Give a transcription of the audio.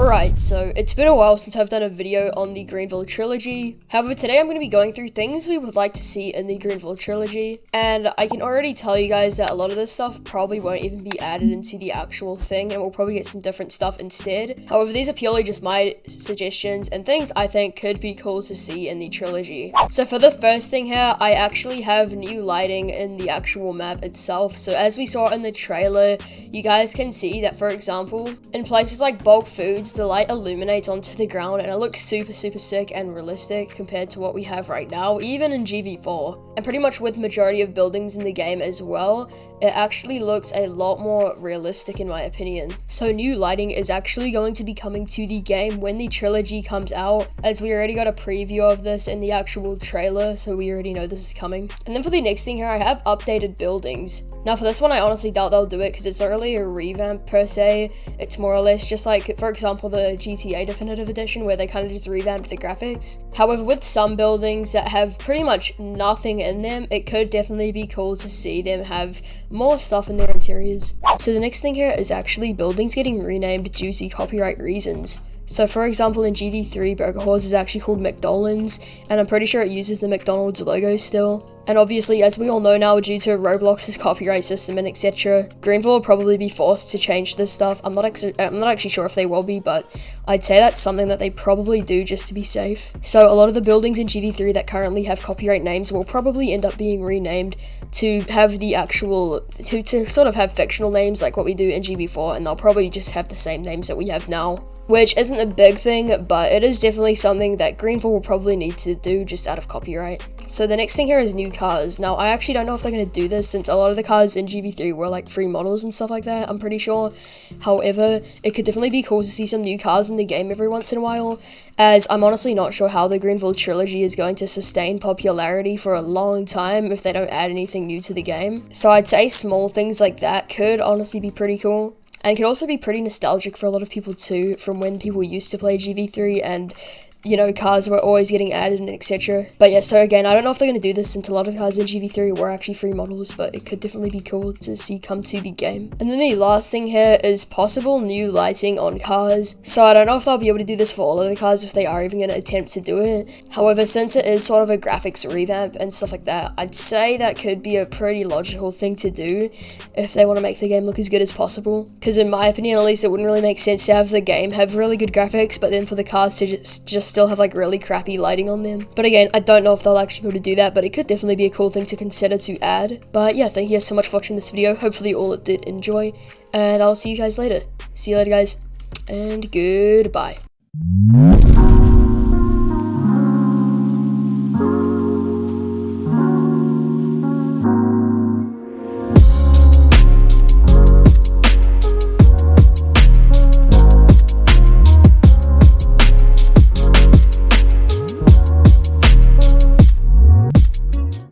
Alright, so it's been a while since I've done a video on the Greenville trilogy. However, today I'm going to be going through things we would like to see in the Greenville trilogy. And I can already tell you guys that a lot of this stuff probably won't even be added into the actual thing, and we'll probably get some different stuff instead. However, these are purely just my suggestions and things I think could be cool to see in the trilogy. So for the first thing here, I actually have new lighting in the actual map itself. So as we saw in the trailer, you guys can see that, for example, in places like bulk foods, the light illuminates onto the ground and it looks super sick and realistic compared to what we have right now, even in GV4. And pretty much with majority of buildings in the game as well, it actually looks a lot more realistic in my opinion. So new lighting is actually going to be coming to the game when the trilogy comes out, as we already got a preview of this in the actual trailer, so we already know this is coming. And then for the next thing here, I have updated buildings. Now for this one, I honestly doubt they'll do it because it's not really a revamp per se. It's more or less just like, for example, the GTA Definitive Edition, where they kind of just revamped the graphics. However, with some buildings that have pretty much nothing in them, it could definitely be cool to see them have more stuff in their interiors. So the next thing here is actually buildings getting renamed due to copyright reasons. So for example, in GV3, Burger Horse is actually called McDonald's, and I'm pretty sure it uses the McDonald's logo still. And obviously, as we all know now, due to Roblox's copyright system and etc., Greenville will probably be forced to change this stuff. I'm not actually sure if they will be, but I'd say that's something that they probably do just to be safe. So a lot of the buildings in GV3 that currently have copyright names will probably end up being renamed to have the actual, to sort of have fictional names like what we do in GV4, and they'll probably just have the same names that we have now. Which isn't a big thing, but it is definitely something that Greenville will probably need to do just out of copyright. So the next thing here is new cars. Now, I actually don't know if they're going to do this, since a lot of the cars in GV3 were like free models and stuff like that, I'm pretty sure. However, it could definitely be cool to see some new cars in the game every once in a while, as I'm honestly not sure how the Greenville trilogy is going to sustain popularity for a long time if they don't add anything new to the game. So I'd say small things like that could honestly be pretty cool. And could also be pretty nostalgic for a lot of people too, from when people used to play GV3 and, you know, cars were always getting added and etc. But yeah, so again, I don't know if they're going to do this, since a lot of cars in GV3 were actually free models, but it could definitely be cool to see come to the game. And then the last thing here is possible new lighting on cars. So I don't know if they'll be able to do this for all of the cars, if they are even going to attempt to do it. However, since it is sort of a graphics revamp and stuff like that, I'd say that could be a pretty logical thing to do if they want to make the game look as good as possible. Because in my opinion, at least, it wouldn't really make sense to have the game have really good graphics, but then for the cars to just still have like really crappy lighting on them. But again, I don't know if they'll actually be able to do that, but it could definitely be a cool thing to consider to add. But yeah, thank you guys so much for watching this video. Hopefully you all did enjoy, and I'll see you guys later. See you later, guys, and goodbye.